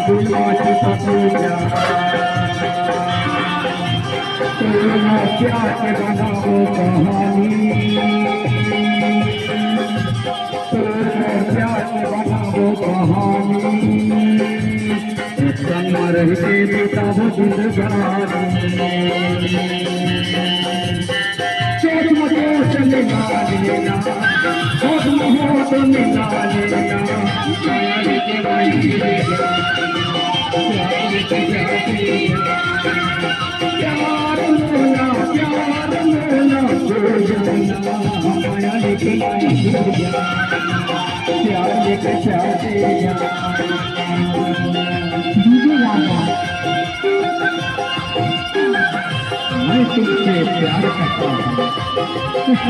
गुलाटी पपूजा तुम क्या के बनाओ कहानी तुम क्या के बनाओ कहानी संमर के बिताओ जिंदगानी चोर मतो चले गालिया बहुत मोहब्बत निकालिया प्यार के भाई प्यार मिलना माया लेके प्यार लेके मैं तुमसे प्यार करता हूँ